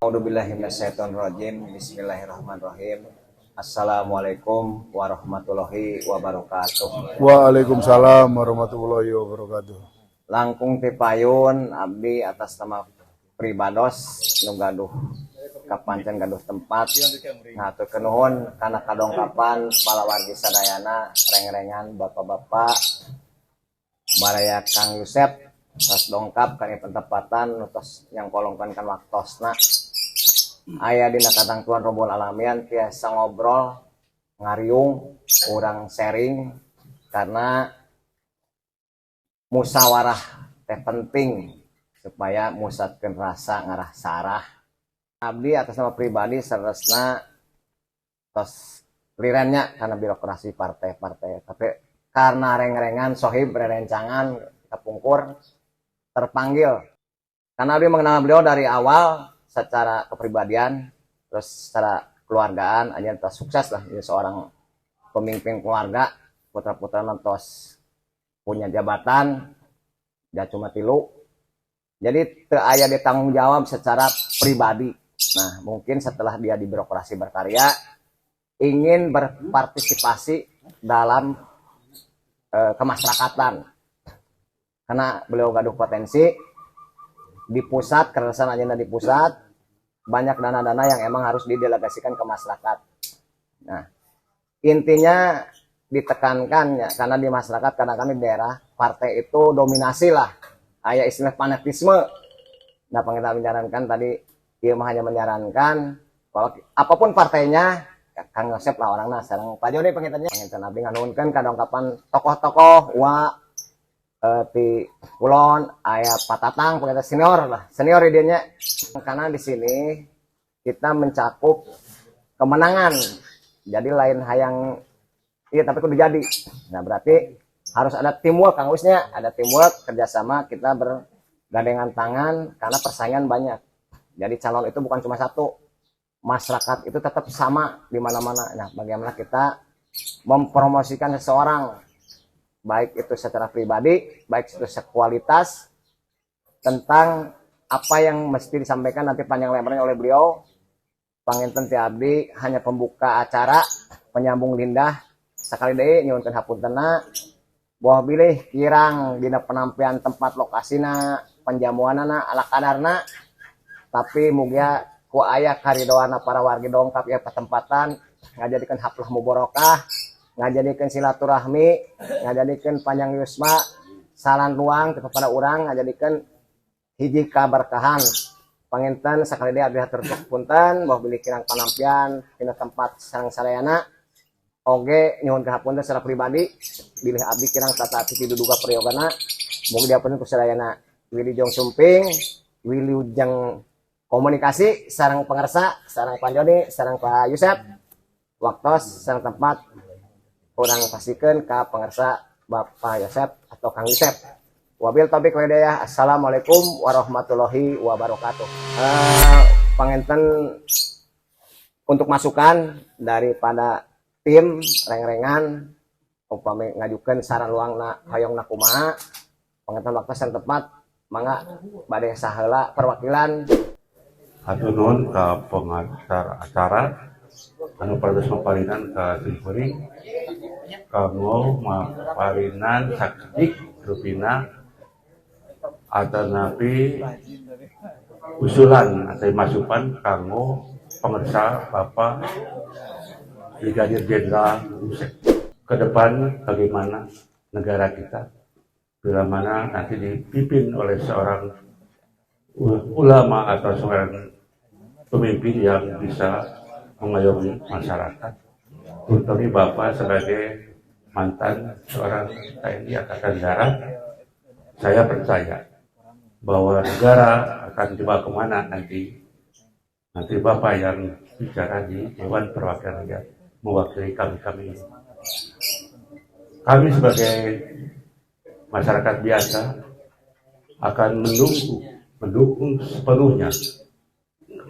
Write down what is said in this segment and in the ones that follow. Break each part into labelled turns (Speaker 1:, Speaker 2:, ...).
Speaker 1: A'udzubillahiminasyaitonirrajim. Bismillahirrahmanirrahim. Assalamualaikum warahmatullahi wabarakatuh.
Speaker 2: Waalaikumsalam warahmatullahi wabarakatuh.
Speaker 1: Langkung ti payun abdi atas nama pribados nu gaduh kapancen gaduh tempat ngaturkeun nuhun kana kadongkapan palawargi sadayana reng-rengan bapak-bapak baraya Kang Yusep tos dongkap kana pentepatan tos yang kolongkan kan waktosna aya dina katangtuan Rabbul Alamin tiasa ngobrol ngariung urang sharing karena musyawarah teh penting supaya musatkeun rasa ngarah sarah. Abdi atas nama pribadi saresna tos lirennya karena birokrasi partai-partai tapi karena reng-rengan sohib rerencangan kepungkur terpanggil karena abdi mengenal beliau dari awal secara kepribadian terus secara keluargaan aja terus sukses lah jadi seorang pemimpin keluarga putra-putra nantos punya jabatan dia cuma tilu jadi aya ditanggung jawab secara pribadi. Nah mungkin setelah dia di birokrasi berkarya ingin berpartisipasi dalam kemasyarakatan karena beliau gaduh potensi di pusat keresahan agenda di pusat banyak dana-dana yang emang harus didelegasikan ke masyarakat. Nah intinya ditekankan ya karena di masyarakat kadang-kadang di daerah partai itu dominasi lah aya istilah fanatisme. Nah pengen menyarankan tadi dia hanya menyarankan kalau apapun partainya Kang Yosep lah orangnya sekarang Pak Joni pengintannya abdi nganuhunkeun kadongkapan tokoh-tokoh ti kulon aya Pak Tatang pengintan senior idenya karena di sini kita mencakup kemenangan jadi lain hayang iya tapi kudu jadi. Nah berarti harus ada teamwork Kang Usnya ada teamwork kerjasama kita bergandengan tangan karena persaingan banyak jadi calon itu bukan cuma satu masyarakat itu tetap sama di mana-mana. Nah, bagaimana kita mempromosikan seseorang, baik itu secara pribadi, baik itu secara kualitas, tentang apa yang mesti disampaikan nanti panjang lebarnya oleh beliau. Panginten ti abdi hanya pembuka acara, penyambung lidah, sekali deui nyuwunkeun hapuntenna, boh bilih kirang dina penampilan tempat lokasina, penjamuanana ala kadarna, tapi mugia ku aya karidoana para wargi dongkap ya patempatan ngajadikeun haflah mubarokah ngajadikeun silaturahmi ngajadikeun panjang yusma salan ruang kepada urang ngajadikeun hiji kaberkahan panginten sakali deui abdi hatur punten boh bilih kirang panampian tina tempat sareng sarayana oge nyuhun hapunten secara pribadi bilih abdi kirang tatapi diduduga priyogana mugi diapunten ku sadayana wilujeng sumping wilujeng komunikasi sarang pengersa, sarang Pak Joni, sarang Pak Yusep, waktos sarang tempat orang pastikan ke pengersa Bapak Yusep atau Kang Yusep. Wabil taufiq wal hidayah. Assalamualaikum warahmatullahi wabarakatuh. Panginten untuk masukan daripada tim reng-rengan upami ngajukeun saran luangna hayongna kumaha panginten waktos sareng tempat mangga bade saheula perwakilan
Speaker 3: atau non ke pengacara acara anu perdos maparinan ke Simpuri kanggo maparinan sakedik rupina atau napi usulan atau masukan kanggo pengersa Bapak Brigadir Jenderal Yusep ke depan bagaimana negara kita bila mana nanti dipimpin oleh seorang ulama atau seorang pemimpin yang bisa mengayomi masyarakat. Terutama Bapak sebagai mantan seorang TNI Angkatan Darat, saya percaya bahwa negara akan dibawa kemana nanti Bapak yang bicara di Dewan Perwakilan Rakyat mewakili kami. Kami sebagai masyarakat biasa akan mendukung sepenuhnya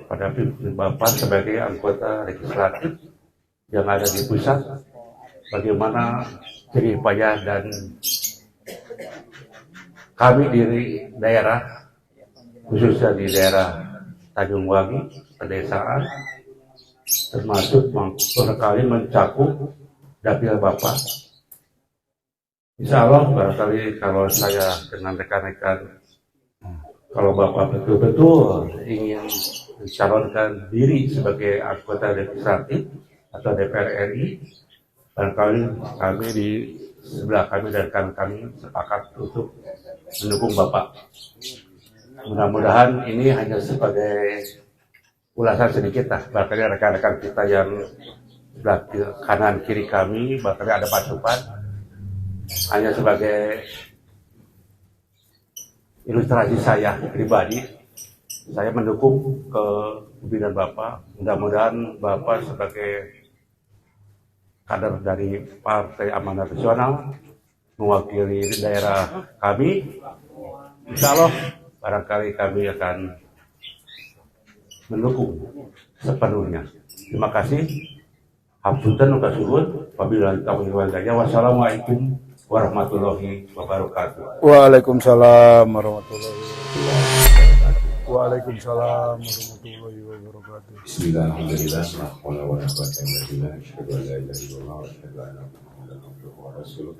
Speaker 3: pada Bapak sebagai anggota legislatif yang ada di pusat, bagaimana jerih payah dan kami di daerah, khususnya di daerah Tanjung Wangi pedesaan, termasuk barangkali mencakup dapil Bapak. Insya Allah barangkali kalau saya dengan rekan-rekan, kalau Bapak betul-betul ingin mencalonkan diri sebagai anggota legislatif atau DPR RI, barangkali kami di sebelah kami dan kami sepakat untuk mendukung Bapak. Mudah-mudahan ini hanya sebagai ulasan sedikit lah, barangkali rekan-rekan kita yang sebelah kanan kiri kami, barangkali ada masukan, hanya sebagai ilustrasi saya pribadi. Saya mendukung kepemimpinan Bapak. Mudah-mudahan Bapak sebagai kader dari Partai Amanat Nasional mewakili daerah kami, insya Allah barangkali kami akan mendukung sepenuhnya. Terima kasih. Hamsunten uga suhun. Wabillahi taufiq wal hidayah. Wassalamualaikum warahmatullahi wabarakatuh.
Speaker 2: Waalaikumsalam warahmatullahi wabarakatuh. Waalaikumsalam warahmatullahi wabarakatuh.
Speaker 4: Bismillahirrahmanirrahim. La haula wala quwwata illa billah. Asyhadu an la ilaha illallah wa asyhadu anna Muhammadan abduhu wa rasuluh.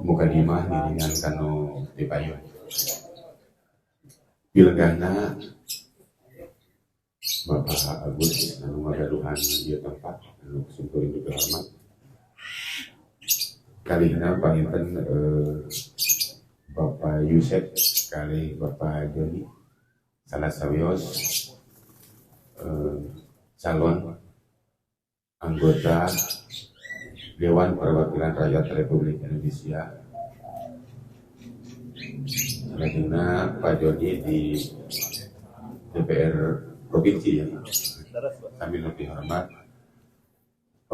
Speaker 4: Mukadimah niringan kanu dipayun. Bilgana Bapak Agus anu ngagaduhan ieu tempat anu sungkuring hormat. Kalihna panginten Bapak Yusef kali Bapak Joni salah sawios calon anggota Dewan Perwakilan Rakyat Republik Indonesia. Selanjutnya Pak Joni di DPR Provinsi ya. Kami lebih hormat.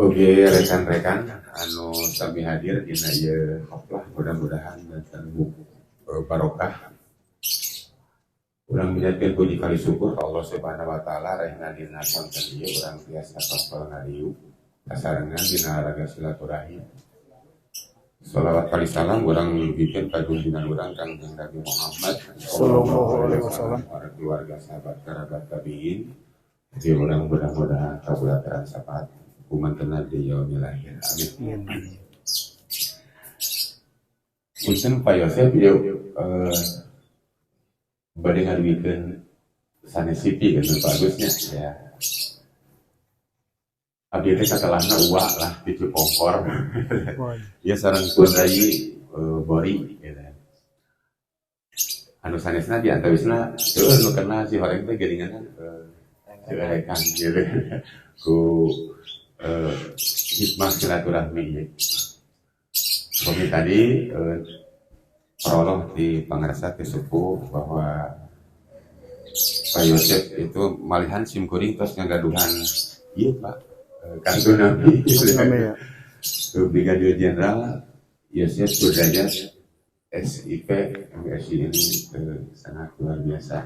Speaker 4: Oke rekan-rekan anu sami hadir dina ieu haflah, mudah-mudahan dan barokah. Urang menjadikan puji kali syukur ke Allah Subhanahu wa taala rehna dina santen ieu urang tiasa kapal ngadiu kasarengan dina raga silaturahim. Shalawat kali salam urang nyuguikeun ka junjungan urang Kangjeng Nabi Muhammad
Speaker 2: Sallallahu alaihi wasallam,
Speaker 4: para keluarga sahabat kerabat tabiin. Jadi urang mudah-mudahan kabulataran syafaat umatna di yaumil akhir. Amin. Punten Pak Yosef yuk bade ngaduikeun sanesiti kan Pak Agusnya ya. Abdi teh katalana uwa lah di Cipongkor. Ya sareng Kundai Bori gitu. Anu sanesna di antawisna teu nu kenal si horeng teh geuningan dilekan gitu. Ku hikmah silaturahmi. Seperti tadi prolog di pangarsa ke suku bahwa Pak Yosef itu malihan simkuring terus ngagaduhan iya Pak Kantor Nabi Brigadir Jenderal Yosef Sudrajat SIP MSI ini sangat luar biasa.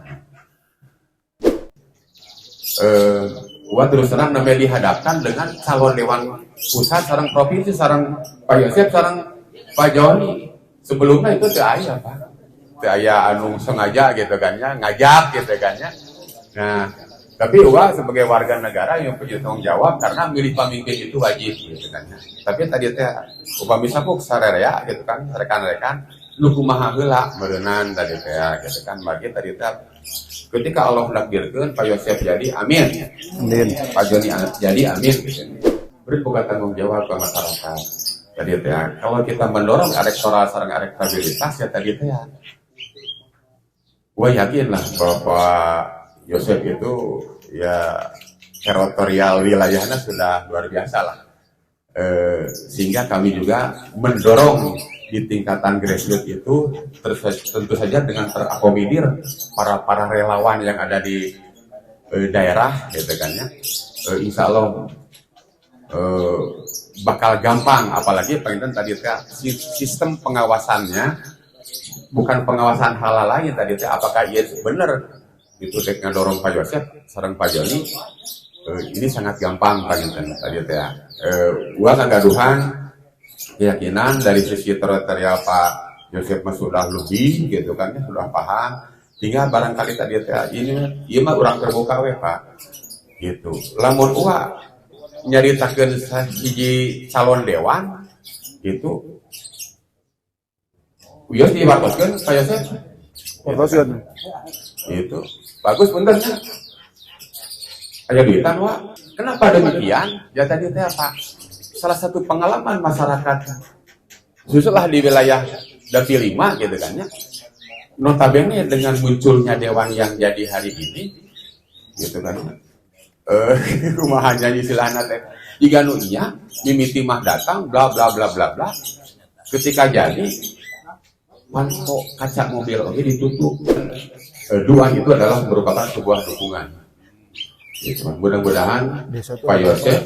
Speaker 4: Gua terus terang namanya dihadapkan dengan calon dewan pusat sareng provinsi sareng Pak Yosef sareng Pak Joni. Sebelumnya itu teu aya Pak. Teu aya anu sengaja gitu kan ya, ngajak gitu kan ya. Nah, tapi gua sebagai warga negara yang punya tanggung jawab karena milih pemimpin itu wajib gitu kan ya. Tapi tadi teh upami sapuk sarerea gitu kan, rekan-rekan lu kumaha heula meureunnan tadi teh gitu kan. Bagi tadi teh ketika Allah menakdirkan Pak Yosef jadi amin.
Speaker 2: Amin.
Speaker 4: Pak Joni jadi amin gitu. Beri buka tanggung jawab ke masyarakat. Tadi teh kalau kita mendorong elektoral sareng elektabilitas ya tadi teh gua yakin lah bahwa Pak Yosef itu ya teritorial wilayahnya sudah luar biasa lah. Sehingga kami juga mendorong di tingkatan grassroots itu tentu saja dengan terakomodir para relawan yang ada di daerah gitu kan ya. Insya Allah bakal gampang, apalagi pengen tadi sistem pengawasannya bukan pengawasan hal lain tadi apakah iya benar itu teknya dorong Pak Yosef sareng Pak Joni ini sangat gampang pengen tadi gua ngagaduhan keyakinan dari sisi teritorial Pak Yosef sudah lebih gitu kan ya, sudah paham Tinggal barangkali tadi ini mah urang terbuka we Pak. Gitu. Lamun uwa nyaritakeun hiji calon dewan gitu. Wios diwartoskeun Pak Yosef.
Speaker 2: Wartoskeun.
Speaker 4: Gitu. Bagus bener ya. Aya duitan wa. Kenapa demikian? Ya tadi teh Pak. Salah satu pengalaman masyarakat khususlah di wilayah Dapil 5 gitu kan ya. Notabene dengan munculnya dewan yang jadi hari ini gitu kan. Kumaha istilahna teh. Jika nu iya mimiti mah datang bla bla bla bla bla. Ketika jadi kok kaca mobil oke ditutup. Dua itu adalah merupakan sebuah dukungan. Gitu. Mudah-mudahan
Speaker 2: Desa tuh
Speaker 4: Pak Yosef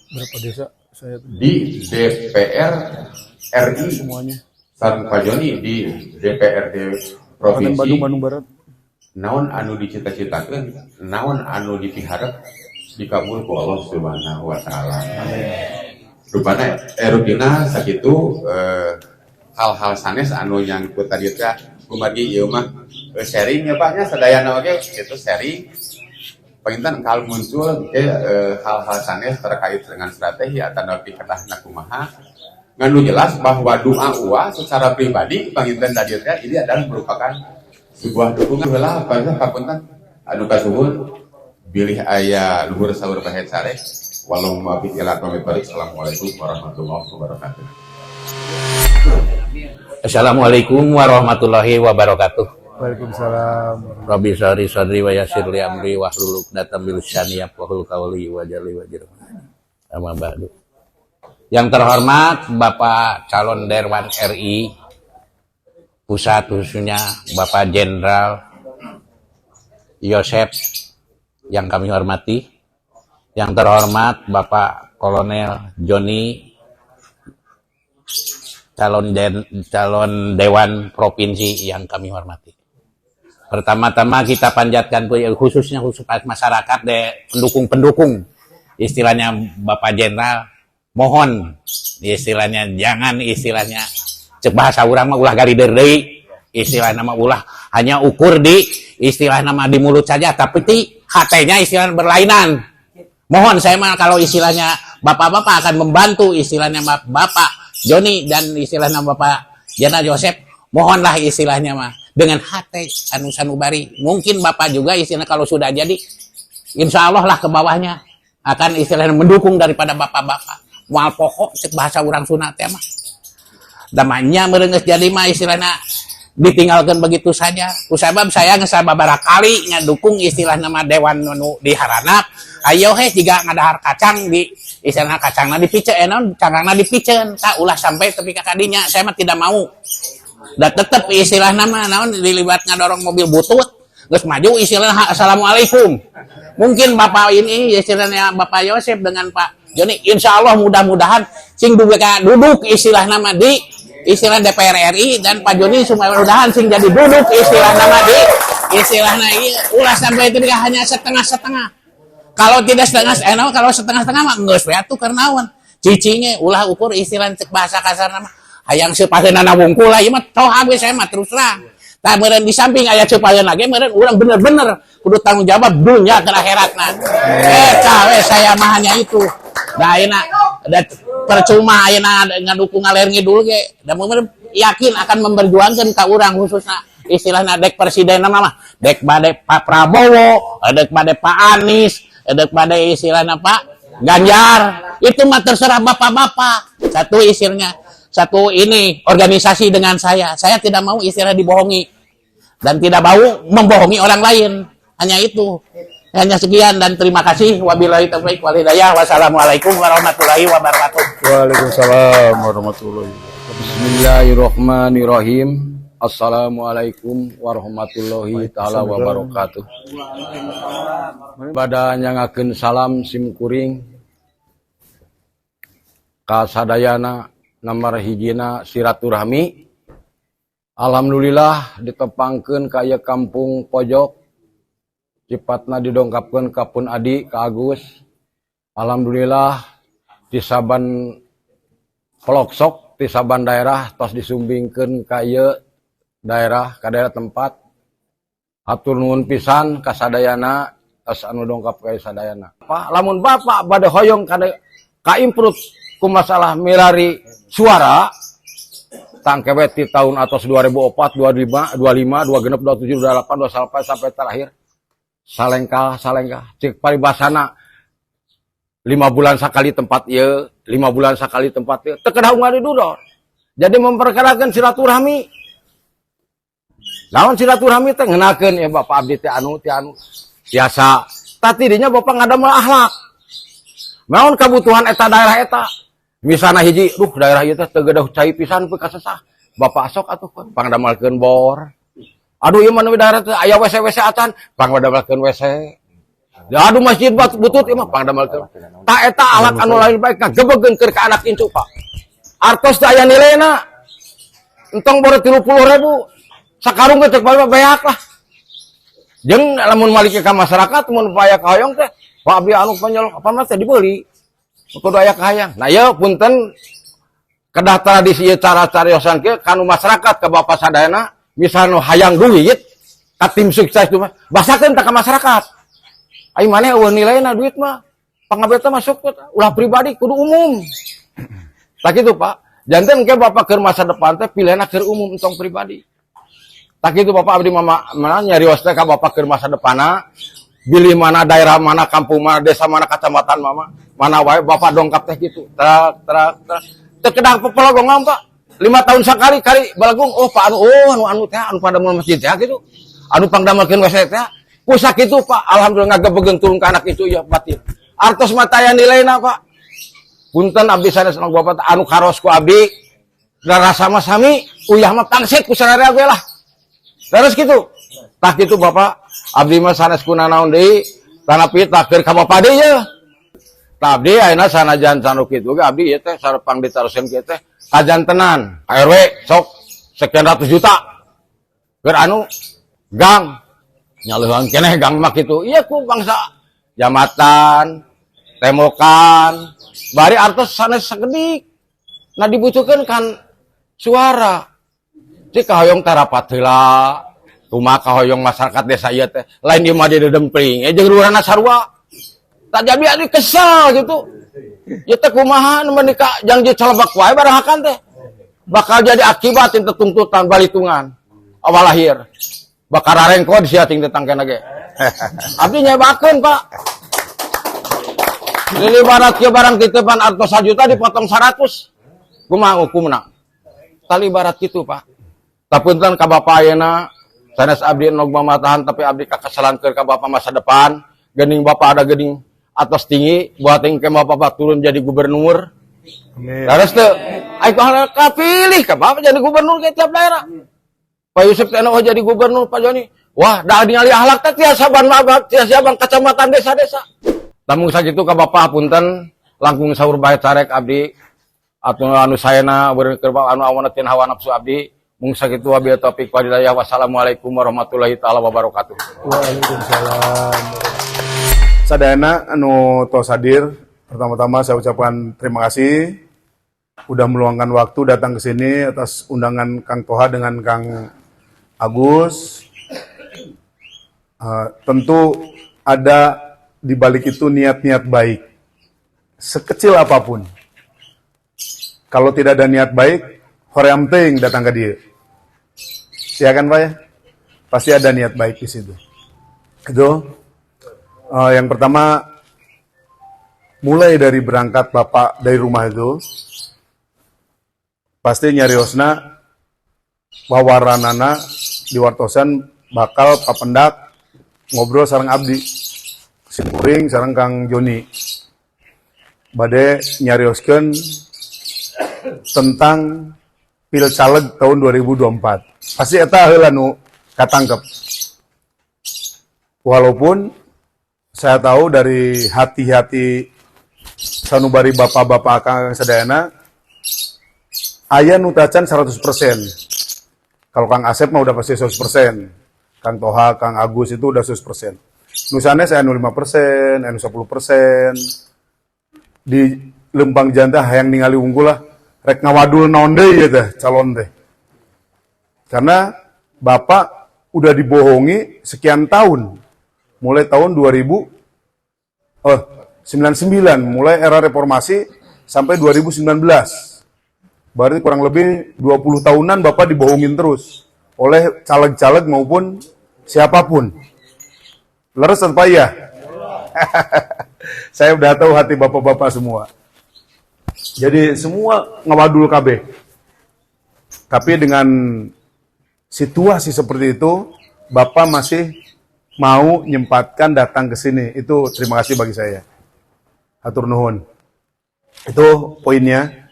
Speaker 2: berapa desa saya
Speaker 4: di DPR RI
Speaker 2: semuanya.
Speaker 4: sareng Pak Joni di DPRD
Speaker 2: Kabupaten
Speaker 4: provinsi
Speaker 2: Bandung Barat.
Speaker 4: naon anu dicita-citakeun naon anu dipiharep dikabul ku Allah Subhanahu wa taala. Rupana sakitu hal-hal sanes anu nyangkut tadi teh kumargi ieu mah sharing ya Pak nya sadayana oge kitu sharing. Pengintan kalau muncul hal-hal sanes terkait dengan strategi atau nabi ketahna kumaha nganu jelas bahwa doa uwa secara pribadi pengintan tadi ini adalah merupakan sebuah dukungan heula papunten anu kasuhun bilih aya luhur saur bahet sare walau mafi ila qomit barik. Assalamualaikum warahmatullahi wabarakatuh.
Speaker 5: Assalamualaikum warahmatullahi wabarakatuh.
Speaker 2: Waalaikumsalam.
Speaker 5: Rabbi sari sadri wa yassir li amri wahlul 'uqdatam min lisani yafqahu qawli waj'alni wajran. Amma ba'du. Yang terhormat Bapak calon Dewan RI Pusat, khususnya Bapak Jenderal Yosef yang kami hormati. Yang terhormat Bapak Kolonel Joni calon Dewan Provinsi yang kami hormati. Pertama-tama kita panjatkan khusus masyarakat pendukung-pendukung istilahnya Bapak Jenderal, mohon istilahnya jangan istilahnya cek bahasa urang mah ulah garider deui, istilah nama ulah hanya ukur di istilah nama di mulut saja tapi ti hatenya istilah berlainan. Mohon saya mah kalau istilahnya bapak-bapak akan membantu istilahnya Bapak Joni dan istilahnya Bapak Jenderal Yosef, mohonlah istilahnya mah dengan hati anu sanubari. Mungkin Bapak juga istilahnya kalau sudah jadi insya Allah lah ke bawahnya akan istilahnya mendukung daripada bapak-bapak. Mual pokok cek bahasa orang Sunda teh mah. Damanya merenges jadi mah istilahnya ditinggalkan begitu saja. Kusabab saya ngesababara kali ngadukung istilah nama dewan nu di haranap. Ayo jika ngadahar kacang di istilah kacangna dipiceun, cangangna dipiceun, tak ulah sampai tepi ka kadinya. Saya mah tidak mau. Dan tetap istilah nama naon dilibat ngadorong mobil butut, geus maju istilah assalamualaikum. Mungkin Bapak ini istilahnya Bapak Yosef dengan Pak Joni, insya Allah mudah-mudahan sing duduk istilah nama di istilah DPR RI dan Pak Joni mudah-mudahan sing jadi duduk istilah nama di istilahnya ulah sampai itu hanya setengah-setengah. Kalau tidak setengah, kalau setengah-setengah mah geus we atuh kernaon. Cicinge ulah ukur istilah bahasa kasar nama hayang sepaheunana wungkul ieu mah toh habis saya mah terus terang. Tah meureun di samping aya sepaheun lagi meureun urang bener-bener kudu tanggung jawab dunya ke akhiratna. Saya mah hanya itu. Da ayeuna da percuma ayeuna ngadukung ngaler ngidul ge. Da meureun yakin akan memperjuangkan ka urang khususna istilahna dek presiden mah dek bade Pak Prabowo, dek bade Pak Anies, dek bade istilahna Pak Ganjar. Itu mah terserah bapak-bapak. Satu istilahnya satu ini organisasi dengan saya tidak mau istilah dibohongi dan tidak mau membohongi orang lain, hanya itu, hanya sekian dan terima kasih. Wabillahi taufiq wal hidayah. Wassalamualaikum warahmatullahi wabarakatuh.
Speaker 2: Waalaikumsalam warahmatullahi wabarakatuh.
Speaker 6: Bismillahirrahmanirrahim. Assalamualaikum warahmatullahi taala wabarakatuh. Pada nyangakeun salam simkuring ka sadayana nomor hijina silaturahmi. Alhamdulillah ditepangkeun ka ieu kampung pojok cipatna didongkapkeun ka Pun Adi ka Agus. Alhamdulillah di saban peloksok di saban daerah tos disumbingkeun ka ieu daerah ka daerah tempat Hatur nuhun pisan ka sadayana as anu dongkap ka sadayana. Pak, lamun Bapak bade hoyong ka improve ku masalah mirari suara tangkewet di tahun atas 2004, 25, 26, 27, 28, 29 sampai terakhir salengkah. Cek paribasana 5 bulan sekali tempat ieu, 5 bulan sekali tempat ieu. Teu kedah unggal didudor. Jadi memperkarakan silaturahmi. Lawan silaturahmi teh ngeunakeun ya Bapak abdi teh anu biasa. Tapi dinya Bapak ngadamel akhlak. Naon kebutuhan eta daerah eta? Misalna hiji, daerah ieu teh teu gadah cai pisan peuh kasesah. Bapak sok atuh pangdamelkeun bor. Aduh ieu mah daerah teh aya WC acan, pangdamelkeun WC. Ya aduh masjid butut ieu mah pangdamelkeun. Ta eta akhlak anu lain baik ngagebegeun keur ka anak incu Pak. Artos teh aya nilena. Entong bor 30.000. Sakarung teh bayak lah. Jeung lamun malik ka masyarakat mun upaya ka hoyong teh, Pak abdi anu panjol apa mah teh dibeli. Kudu aya ka hayang. Nah ieu punten kedah tradisi cara cariosan ke kanu masyarakat ka Bapak sadayana misalnya hayang duit ka tim sukses itu mah basakeun ka masyarakat. Ai maneh eueuh nilaina duit mah pangabeta masuk ulah pribadi kudu umum. Tak kitu Pak. Janten ke Bapak keur masa depan teh pilihna keur umum entong pribadi. Tak itu Bapak abdi mana nyarios teh ka Bapak keur masa depana, bilih mana daerah mana kampung mana desa mana kecamatan mana wae Bapak dongkap teh gitu. Teu kedah pelogong Pak. 5 tahun sekali balagung Pak anu teh anu padameul masjid teh gitu. Anu pangdamelkeun WC teh. Ku sakitu Pak, alhamdulillah ngagebegeun turun ka anak itu ya batin. Artos mah taya nilaina Pak. Punten abdi sanes nang Bapak anu karos ku abdi. Da rasa mah sami, uyah mah pangsit ku sararea we lah. Terus gitu. Tah gitu Bapak, abdi mah sanes kunanaon deui, tanapi tah keur ka Bapak deui ye. Tah abdi ayeuna sanajan sanu kitu ge abdi ieu teh sarepang ditaruseun kieu teh kajantenan, RW sok sekian ratus juta. Keur anu gang nyaleuhan keneh gang mah kitu. Ieu ku bangsa jamatan, temokan, bari artos sanes sagedik. Nah dibutuhkeun kan suara. Cik kahoyong tarapat heula, rumah kahoyong masyarakat desa ieu teh lain ieu mah didempling, jeung lurahna sarua. Tak jadi adi kesal gitu. Ieu teh kumaha nu menika janji calebak wae barahakan teh. Bakal jadi akibat teu tuntutan balitungan awal lahir. Bakal rarengko sia ting tetangkena ge. Abdi nyebakeun Pak. Lili barat kieu barang titipan artos 1 juta dipotong 100. Kumaha hukumna? Tali barat kitu Pak. Tapunten ka Bapak ayeuna sanes abdi nog mamatahan tapi abdi kakesalan keur ka Bapak masa depan. Geuning Bapak ada geuning atas tinggi buat teh Bapak turun jadi gubernur.
Speaker 2: Amin.
Speaker 6: Terus teu ai kapilih ka Bapak jadi gubernur ke tiap daerah. Pak Yusuf teh jadi gubernur Pak Joni. Wah, da ningali akhlak teh tiasa ban kecamatan desa-desa. Lamun sakitu ka Bapak punten langkung saur bae carek abdi anu saena beureun keur anu awana tieun hawa nafsu abdi. Mung sakitu wabillahi taufik wal hidayah. Wassalamualaikum warahmatullahi taala wabarakatuh.
Speaker 2: Waalaikumsalam. Sadayana anu tos hadir, pertama-tama saya ucapkan terima kasih udah meluangkan waktu datang ke sini atas undangan Kang Toha dengan Kang Agus. Tentu ada di balik itu niat-niat baik. Sekecil apapun. Kalau tidak ada niat baik, hoream teuing datang ke dia. Ya kan Pak ya? Pasti ada niat baik di situ. Itu yang pertama, mulai dari berangkat Bapak dari rumah itu, pasti nyariosna wawaranana di wartosan bakal papendak ngobrol sareng abdi. Simpuring sareng Kang Joni. Bade nyarioskeun tentang Pilcaleg tahun 2024. Pasti eta heula nu katangkep. Walaupun saya tahu dari hati-hati sanubari bapak-bapak Kang sadayana aya nu tacan 100%. Kalau Kang Asep mah udah pasti 100%. Kang Toha, Kang Agus itu udah 100%. Nu sanes aya nu 5%, aya nu 10%. Di Lempang Janda hayang ningali unggul lah. Rek ngawadul naon deui ieu teh calon teh. Karena Bapak udah dibohongi sekian tahun. Mulai tahun 99, mulai era reformasi sampai 2019. Berarti kurang lebih 20 tahunan Bapak dibohongin terus oleh caleg-caleg maupun siapapun. Leres apa iya? Saya udah tahu hati Bapak-bapak semua. Jadi semua ngawadul KB. Tapi dengan situasi seperti itu, Bapak masih mau nyempatkan datang ke sini. Itu terima kasih bagi saya. Hatur nuhun. Itu poinnya.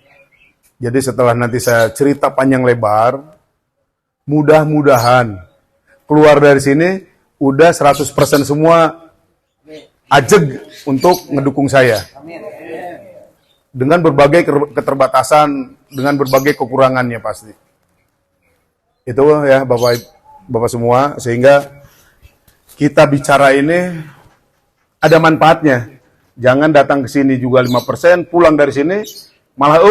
Speaker 2: Jadi setelah nanti saya cerita panjang lebar, mudah-mudahan keluar dari sini udah 100% semua ajeg untuk ngedukung saya. Dengan berbagai keterbatasan, dengan berbagai kekurangannya pasti. Itu ya Bapak semua, sehingga kita bicara ini ada manfaatnya. Jangan datang ke sini juga 5%, pulang dari sini malah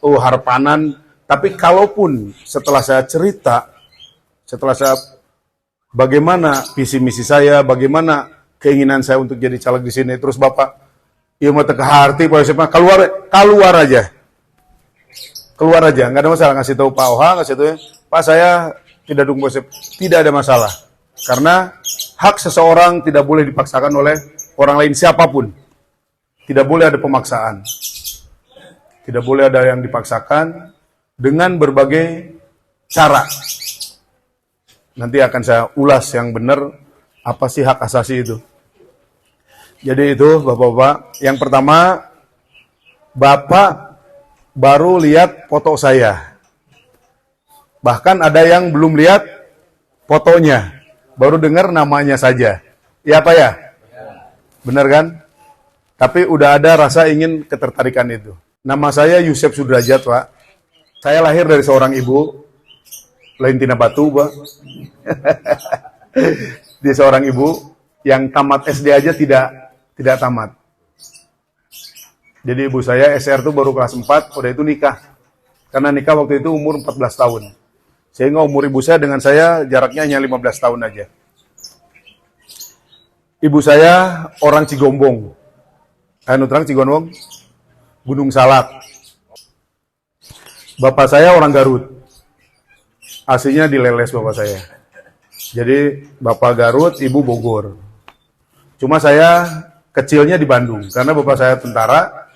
Speaker 2: harapanan. Tapi kalaupun setelah saya cerita, setelah saya bagaimana visi misi saya, bagaimana keinginan saya untuk jadi caleg di sini, terus Bapak ya mau teka hati, keluar aja, nggak ada masalah. Ngasih tahu Pak Oha, ngasih tahu Pak saya tidak dukung Bosep, tidak ada masalah, karena hak seseorang tidak boleh dipaksakan oleh orang lain siapapun, tidak boleh ada pemaksaan, tidak boleh ada yang dipaksakan dengan berbagai cara. Nanti akan saya ulas yang benar apa sih hak asasi itu. Jadi itu Bapak-bapak, yang pertama Bapak baru lihat foto saya. Bahkan ada yang belum lihat fotonya, baru dengar namanya saja. Ya Pak ya? Benar kan? Tapi udah ada rasa ingin ketertarikan itu. Nama saya Yusef Sudrajat, Pak. Saya lahir dari seorang ibu, lain tina batu, Pak. Dia seorang ibu yang tamat SD aja tidak tamat. Jadi ibu saya SR itu baru kelas 4, udah itu nikah. Karena nikah waktu itu umur 14 tahun. Sehingga umur ibu saya dengan saya jaraknya hanya 15 tahun aja. Ibu saya orang Cigombong. Terang Cigombong, Gunung Salak. Bapak saya orang Garut. Aslinya di Leles bapak saya. Jadi bapak Garut, ibu Bogor. Cuma saya kecilnya di Bandung, karena bapak saya tentara.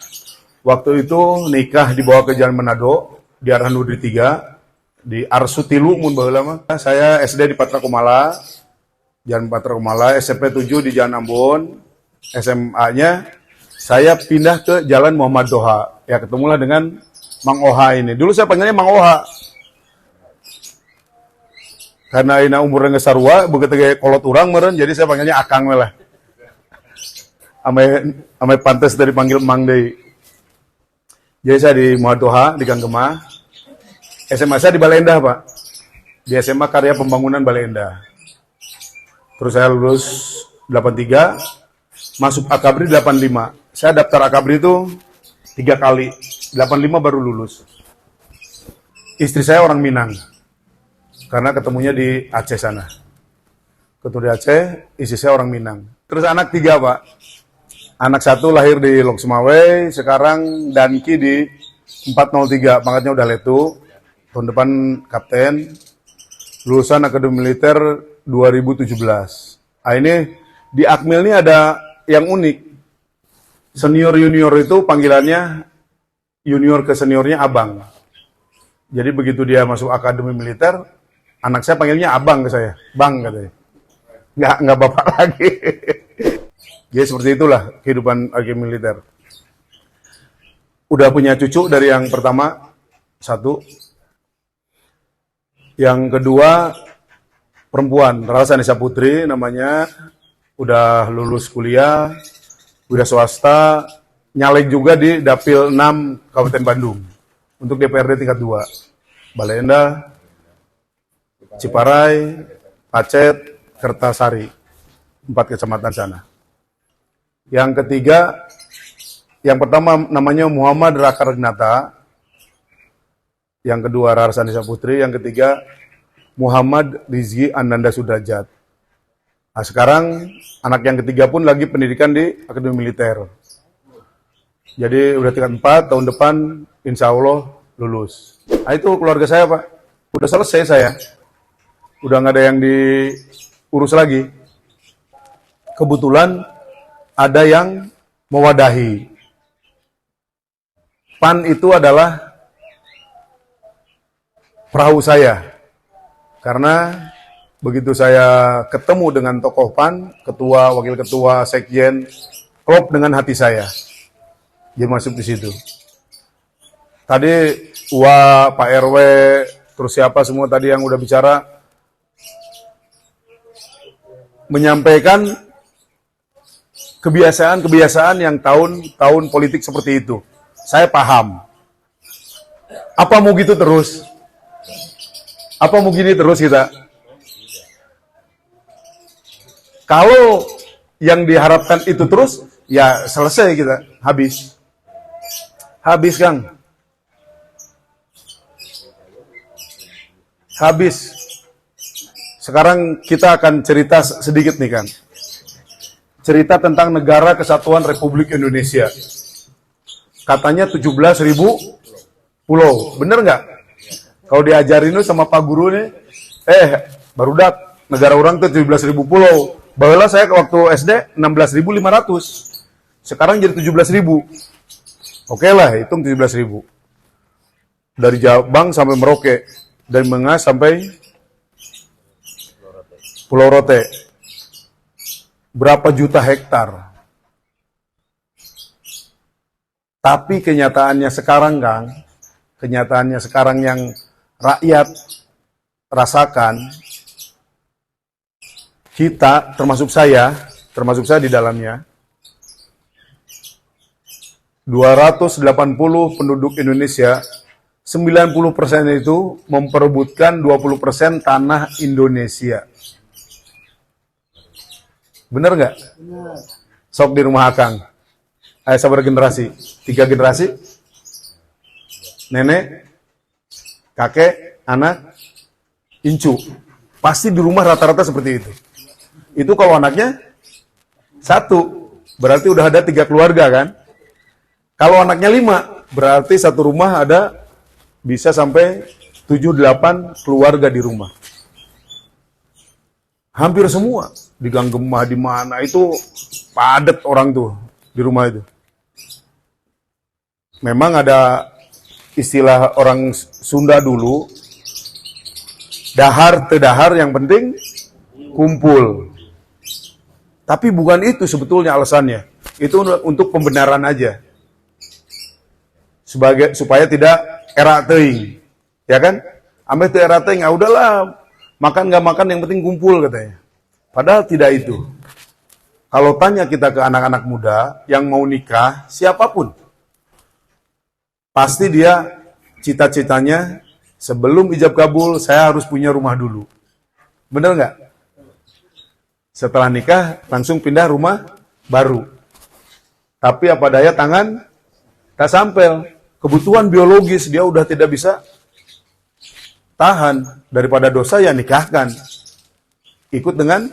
Speaker 2: Waktu itu nikah dibawa ke Jalan Manado, di Arah Nudri 3, di Arsutilu, mun baheula mah. Saya SD di Patra Kumala, Jalan Patra Kumala, SMP 7 di Jalan Ambon, SMA-nya saya pindah ke Jalan Muhammad Toha. Ya ketemulah dengan Mang Oha ini. Dulu saya panggilnya Mang Oha. Karena ini umurnya ngesarua, begitu kayak kolot urang meren, jadi saya panggilnya Akang lah. Ame pantes dari panggil Mang Dei. Jadi saya di Muhadoha, di Gang Gemah. SMA saya di Baleendah, Pak. Di SMA Karya Pembangunan Baleendah. Terus saya lulus 83, masuk Akabri 85. Saya daftar Akabri itu 3 kali. 85 baru lulus. Istri saya orang Minang. Karena ketemunya di Aceh sana. Ketemu di Aceh, istri saya orang Minang. Terus anak 3, Pak. Anak 1 lahir di Lok Sumawe, sekarang Danki di 403, pangkatnya udah letu. Tahun depan kapten. Lulusan Akademi Militer 2017. Nah, ini di Akmil ini ada yang unik. Senior junior itu panggilannya junior ke seniornya abang. Jadi begitu dia masuk Akademi Militer, anak saya panggilnya abang ke saya. Bang katanya. Nggak bapak lagi. Jadi seperti itulah kehidupan Akademi Militer. Udah punya cucu dari yang pertama, 1. Yang kedua, perempuan, Rasa Nisa Putri namanya. Udah lulus kuliah, udah swasta, nyalek juga di Dapil 6 Kabupaten Bandung. Untuk DPRD tingkat 2. Baleendah, Ciparai, Pacet, Kertasari. 4 kecamatan sana. Yang ketiga, yang pertama namanya Muhammad Raka Regnata. Yang kedua Rarsa Nisa Putri. Yang ketiga Muhammad Rizky Ananda Sudrajat. Nah, sekarang anak yang ketiga pun lagi pendidikan di Akademi Militer. Jadi udah tingkat 4, tahun depan insya Allah lulus. Nah, itu keluarga saya, Pak. Udah selesai saya. Udah nggak ada yang diurus lagi. Kebetulan ada yang mewadahi. PAN itu adalah perahu saya. Karena begitu saya ketemu dengan tokoh PAN, ketua, wakil ketua, sekjen, klop dengan hati saya. Dia masuk di situ. Tadi Pak RW, terus siapa semua tadi yang udah bicara, menyampaikan kebiasaan-kebiasaan yang tahun-tahun politik seperti itu. Saya paham. Apa mau gitu terus? Apa mau gini terus kita? Kalau yang diharapkan itu terus, ya selesai kita, habis. Habis, Kang. Habis. Sekarang kita akan cerita sedikit nih, Kang. Cerita tentang Negara Kesatuan Republik Indonesia. Katanya 17.000 pulau. Bener nggak? Kalau diajarin lu sama Pak Guru nih, barudak, negara orang tuh 17.000 pulau. Barulah saya waktu SD 16.500. Sekarang jadi 17.000. Oke lah, hitung 17.000. Dari Jabang sampai Merauke. Dari Mengas sampai Pulau Rote. Berapa juta hektar? Tapi kenyataannya sekarang, Kang, kenyataannya sekarang yang rakyat rasakan, kita, termasuk saya di dalamnya, 280 penduduk Indonesia, 90% itu memperebutkan 20% tanah Indonesia. Bener nggak? Sok di rumah Akang. Sabar generasi, 3 generasi, nenek, kakek, anak, incu. Pasti di rumah rata-rata seperti itu. Itu kalau anaknya 1, berarti udah ada 3 keluarga kan? Kalau anaknya 5, berarti satu rumah ada bisa sampai 7-8 keluarga di rumah. Hampir semua di Gang Gemah di mana itu padat orang tuh di rumah itu. Memang ada istilah orang Sunda dulu, dahar tedahar yang penting kumpul. Tapi bukan itu sebetulnya alasannya. Itu untuk pembenaran aja. Supaya tidak era teuing. Ya kan? Ame teu era teuing, udahlah, makan nggak makan yang penting kumpul katanya. Padahal tidak itu. Kalau tanya kita ke anak-anak muda yang mau nikah, siapapun, pasti dia cita-citanya sebelum ijab kabul saya harus punya rumah dulu. Bener nggak? Setelah nikah langsung pindah rumah baru. Tapi apa daya tangan tak sampel. Kebutuhan biologis dia udah tidak bisa tahan. Daripada dosa ya nikahkan. Ikut dengan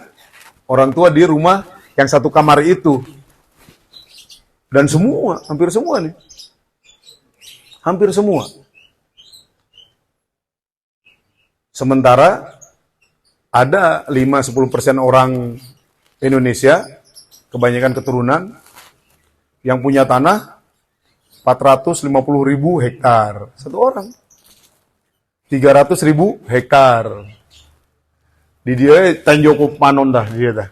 Speaker 2: orang tua di rumah yang satu kamar itu. Dan semua, hampir semua nih. Hampir semua. Sementara ada 5-10% orang Indonesia, kebanyakan keturunan, yang punya tanah 450.000 hektar. Satu orang. 300.000 hektar. Di dia tanjoko panon dah dia dah.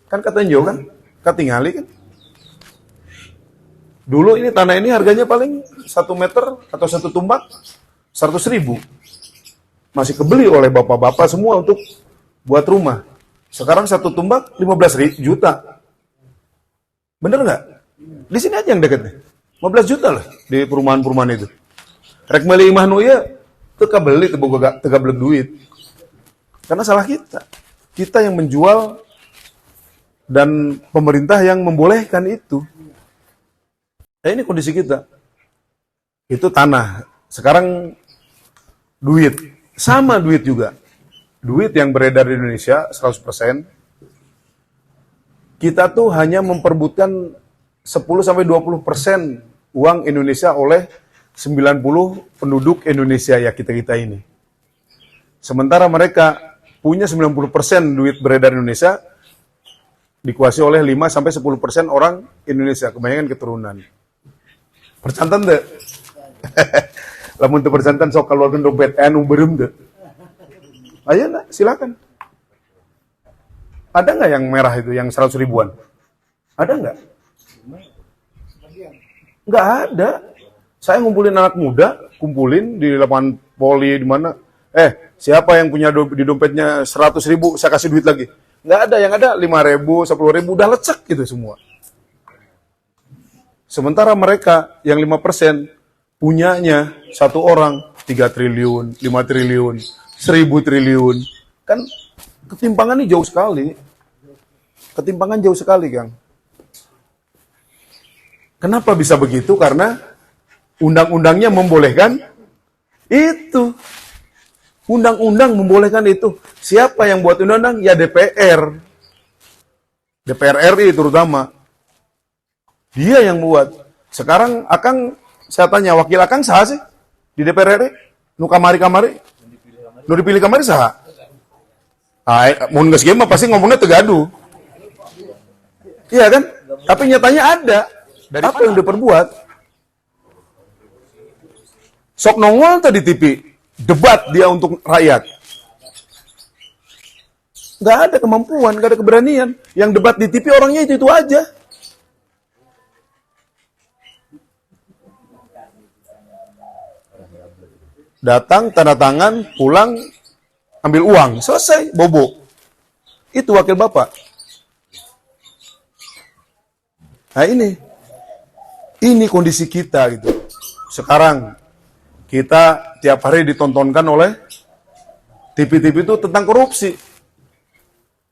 Speaker 2: Kan katanjo kan? Katingali kan? Dulu ini tanah ini harganya paling 1 meter atau 1 tumbak 100.000. Masih kebeli oleh bapak-bapak semua untuk buat rumah. Sekarang 1 tumbak 15 juta. Bener nggak? Di sini aja yang dekatnya. 15 juta lah di perumahan-perumahan itu. Rek meli imah nu ieu teu kabeli teu boga duit. Karena salah kita. Kita yang menjual dan pemerintah yang membolehkan itu. Ini kondisi kita. Itu tanah. Sekarang duit. Sama duit juga. Duit yang beredar di Indonesia 100%, kita tuh hanya memperbutkan 10-20% uang Indonesia oleh 90 penduduk Indonesia ya kita-kita ini. Sementara mereka punya 90% duit beredar di Indonesia dikuasai oleh 5-10% orang Indonesia, kebanyakan keturunan. Percantan deh. Lamun teu percantan sok keluarkan dompet anu beureum deh. Ayo nak, silakan. Ada nggak yang merah itu, yang 100 ribuan? Ada nggak? Nggak ada. Saya ngumpulin anak muda, kumpulin di lapangan poli di mana. Siapa yang punya di dompetnya 100 ribu, saya kasih duit lagi. Nggak ada, yang ada 5 ribu, 10 ribu, udah lecek gitu semua. Sementara mereka yang 5% punyanya satu orang 3 triliun, 5 triliun, 1000 triliun. Kan ketimpangannya jauh sekali. Ketimpangan jauh sekali, Kang. Kenapa bisa begitu? Karena undang-undangnya membolehkan itu. Undang-undang membolehkan itu. Siapa yang buat undang-undang? Ya DPR. DPR RI terutama. Dia yang buat. Sekarang Akang, saya tanya, wakil Akang saha sih? Di DPR RI? Nu kamari-kamari? Nu dipilih kamari saha? Mun geus kieu mah pasti ngomongnya tegaduh. Iya kan? Tapi nyatanya ada. Dari apa yang diperbuat? Sok nongol tuh di TV. Debat dia untuk rakyat. Nggak ada kemampuan, nggak ada keberanian. Yang debat di TV orangnya itu aja. Datang, tanda tangan, pulang, ambil uang. Selesai, bobo. Itu wakil Bapak. Nah ini kondisi kita gitu. Sekarang kita tiap hari ditontonkan oleh TV-TV itu tentang korupsi.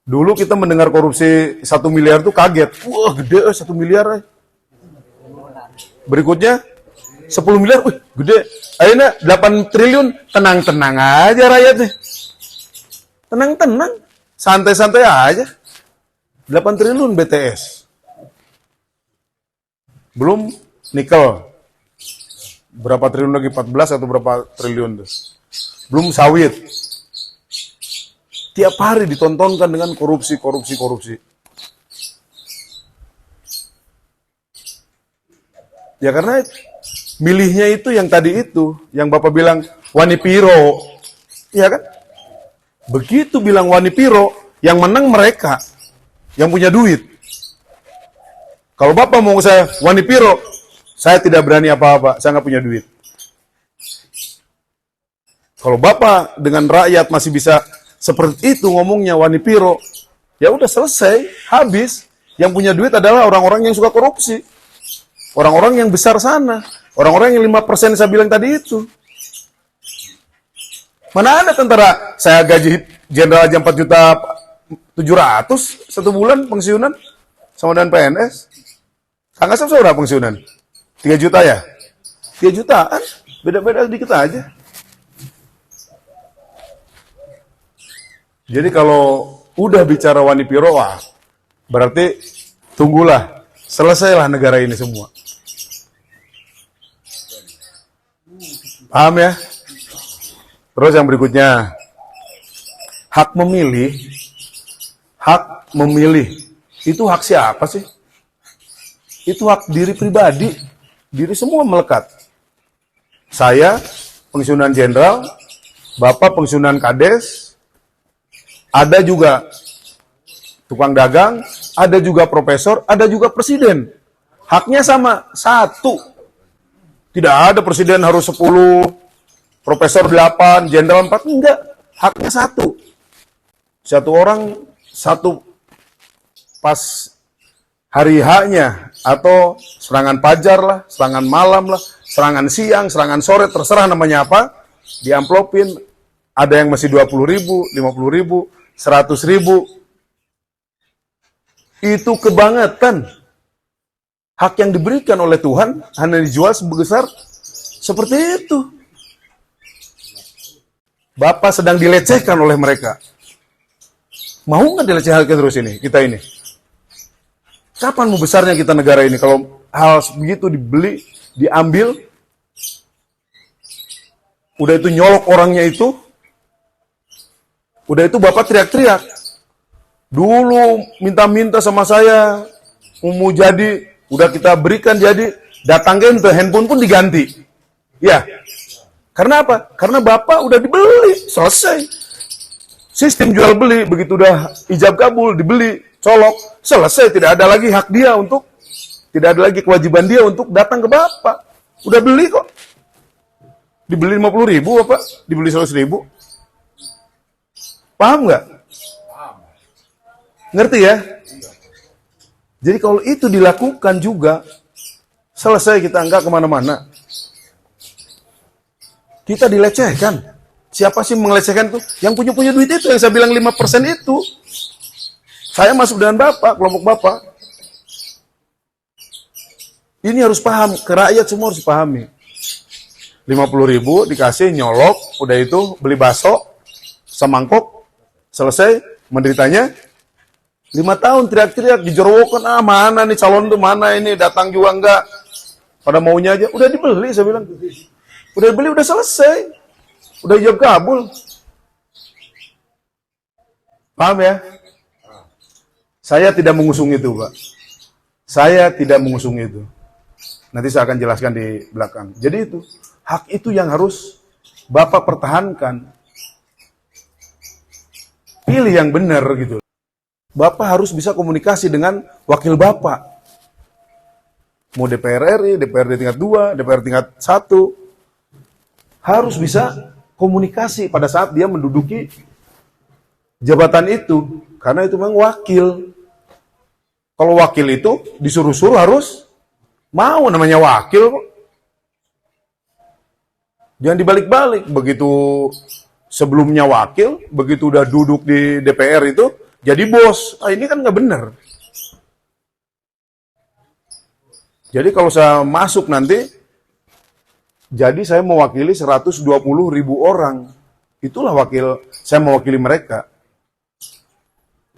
Speaker 2: Dulu kita mendengar korupsi 1 miliar itu kaget. Wah gede 1 miliar. Berikutnya 10 miliar, wih gede. Akhirnya 8 triliun, tenang-tenang aja rakyatnya. Tenang-tenang, santai-santai aja. 8 triliun BTS. Belum nikel. Berapa triliun lagi? 14 atau berapa triliun tuh? Belum sawit. Tiap hari ditontonkan dengan korupsi. Ya karena milihnya itu yang tadi itu, yang Bapak bilang Wani Piro. Iya kan? Begitu bilang Wani Piro, yang menang mereka, yang punya duit. Kalau Bapak mau saya Wani Piro, saya tidak berani apa-apa, saya nggak punya duit. Kalau Bapak dengan rakyat masih bisa seperti itu ngomongnya Wani Piro, ya udah selesai, habis. Yang punya duit adalah orang-orang yang suka korupsi. Orang-orang yang besar sana. Orang-orang yang 5% saya bilang tadi itu. Mana ada tentara, saya gaji jenderal aja 4.700.000 satu bulan pensiunan sama dengan PNS. Kang Asep berapa pensiunan? 3 juta ya? 3 jutaan, beda-beda dikit aja. Jadi kalau udah bicara Wani Piro, wah, berarti tunggulah, selesailah negara ini semua. Paham ya? Terus yang berikutnya, hak memilih, itu hak siapa sih? Itu hak diri pribadi, diri semua melekat. Saya pensiunan jenderal, Bapak pensiunan kades, ada juga tukang dagang, ada juga profesor, ada juga presiden. Haknya sama, 1. Tidak ada presiden harus 10, profesor 8, jenderal 4, enggak. Haknya 1. Satu orang, satu pas hari H-nya, atau serangan fajar lah, serangan malam lah, serangan siang, serangan sore, terserah namanya apa, diamplopin, ada yang masih 20.000, 50.000, 100.000. Itu kebangetan. Hak yang diberikan oleh Tuhan hanya dijual sebesar seperti itu. Bapak sedang dilecehkan oleh mereka. Mau nggak dilecehkan terus ini, kita ini? Kapan mau besarnya kita negara ini kalau hal begitu dibeli, diambil, udah itu nyolok orangnya itu, udah itu Bapak teriak-teriak. Dulu minta-minta sama saya, mau jadi, udah kita berikan jadi, datangin ke handphone pun diganti. Ya, karena apa? Karena Bapak udah dibeli, selesai. Sistem jual beli, begitu udah ijab kabul, dibeli, colok, selesai. Tidak ada lagi hak dia untuk, tidak ada lagi kewajiban dia untuk datang ke Bapak. Udah beli kok. Dibeli 50.000 Bapak, dibeli 100.000. Paham nggak? Ngerti ya? Jadi kalau itu dilakukan juga, selesai, kita nggak kemana-mana. Kita dilecehkan. Siapa sih mengelecehkan itu? Yang punya duit itu, yang saya bilang 5% itu. Saya masuk dengan Bapak, kelompok Bapak. Ini harus paham, ke rakyat semua harus pahami. 50.000 dikasih, nyolok, udah itu beli bakso, semangkok, selesai, menderitanya 5 tahun teriak-teriak, dijorowokan, mana nih calon tuh, mana ini, datang juga enggak. Pada maunya aja, udah dibeli, saya bilang. Udah dibeli, udah selesai. Udah ijab kabul. Paham ya? Saya tidak mengusung itu, Pak. Saya tidak mengusung itu. Nanti saya akan jelaskan di belakang. Jadi itu, hak itu yang harus Bapak pertahankan. Pilih yang benar gitu. Bapak harus bisa komunikasi dengan wakil Bapak. Mau DPR RI, DPRD tingkat 2, DPR tingkat 1. Harus bisa komunikasi pada saat dia menduduki jabatan itu. Karena itu memang wakil. Kalau wakil itu disuruh-suruh harus mau, namanya wakil kok. Jangan dibalik-balik. Begitu sebelumnya wakil, begitu udah duduk di DPR itu, jadi bos. Ini kan nggak benar. Jadi kalau saya masuk nanti, jadi saya mewakili 120.000 orang. Itulah wakil, saya mewakili mereka.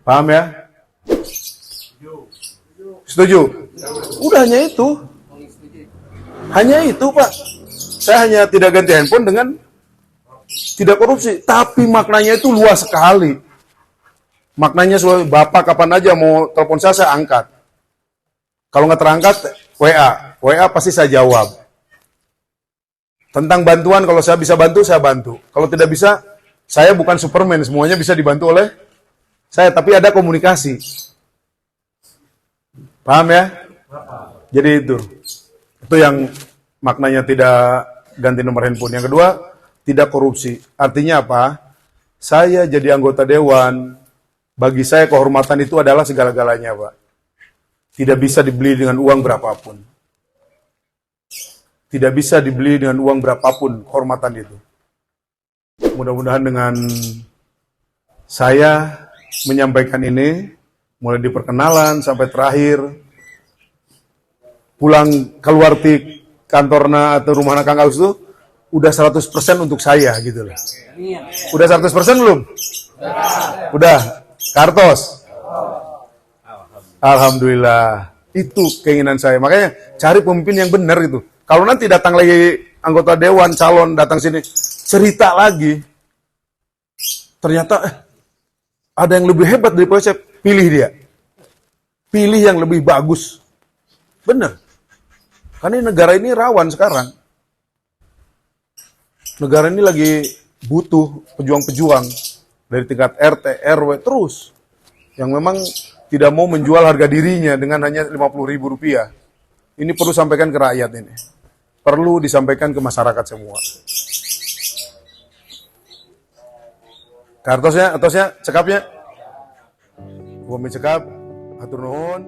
Speaker 2: Paham ya? Setuju? Udah hanya itu. Hanya itu, Pak. Saya hanya tidak ganti handphone dengan tidak korupsi. Tapi maknanya itu luas sekali. Maknanya Bapak kapan aja mau telepon saya angkat. Kalau nggak terangkat, WA. WA pasti saya jawab. Tentang bantuan, kalau saya bisa bantu, saya bantu. Kalau tidak bisa, saya bukan Superman, semuanya bisa dibantu oleh saya, tapi ada komunikasi. Paham ya? Jadi itu yang maknanya tidak ganti nomor handphone. Yang kedua, tidak korupsi. Artinya apa? Saya jadi anggota dewan, bagi saya kehormatan itu adalah segala-galanya, Pak. Tidak bisa dibeli dengan uang berapapun. Tidak bisa dibeli dengan uang berapapun kehormatan itu. Mudah-mudahan dengan saya menyampaikan ini, mulai di perkenalan sampai terakhir, pulang keluar di kantorna atau rumahna Kang Agus itu, udah 100% untuk saya gitu loh. Udah 100% belum? Udah. Kartos? Alhamdulillah. Itu keinginan saya. Makanya cari pemimpin yang benar itu. Kalau nanti datang lagi anggota dewan, calon datang sini, cerita lagi. Ternyata ada yang lebih hebat dari saya, pilih dia. Pilih yang lebih bagus. Benar. Karena negara ini rawan sekarang. Negara ini lagi butuh pejuang-pejuang dari tingkat RT, RW, terus. Yang memang tidak mau menjual harga dirinya dengan hanya Rp50.000. Ini perlu sampaikan ke rakyat ini. Perlu disampaikan ke masyarakat semua. Kartosnya, atosnya, cekapnya. Bumi cekap, hatur nuhun.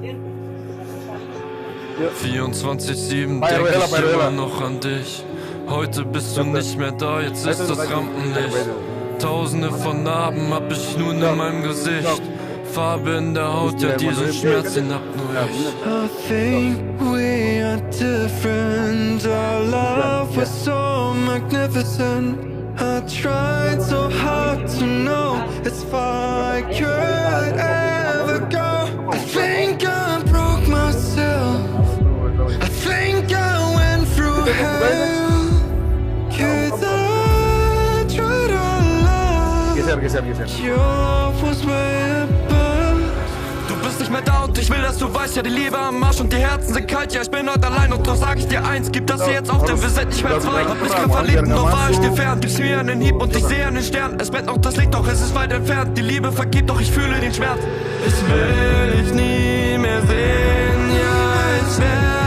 Speaker 7: Ja. 24/7 denk ich immer noch an dich. Heute bist du nicht mehr da, jetzt ist das Rampenlicht. Tausende von Narben hab ich nun in meinem Gesicht. Farbe in der Haut, ja diesen Schmerz hinab nur ich.
Speaker 8: I think we are different. Our love was so magnificent. I tried so hard to know as far I could ever go. I think I broke myself. I think I went through hell. 'Cause I tried our love.
Speaker 2: Geser.
Speaker 8: Your love was way above.
Speaker 7: Du bist nicht mehr da und ich will, dass du weißt, ja die Liebe am Arsch und die Herzen sind kalt. Ja, ich bin heute allein und doch sag ich dir eins, gib das hier jetzt auf, denn wir sind nicht mehr zwei. Hab mich grad verliebt, nur war ich dir fern. Gibst mir einen Hieb und ich sehe einen Stern. Es brennt noch das Licht, doch es ist weit entfernt. Die Liebe vergibt, doch ich fühle den Schmerz.
Speaker 8: Ich will dich nie mehr sehen, ja, ich werde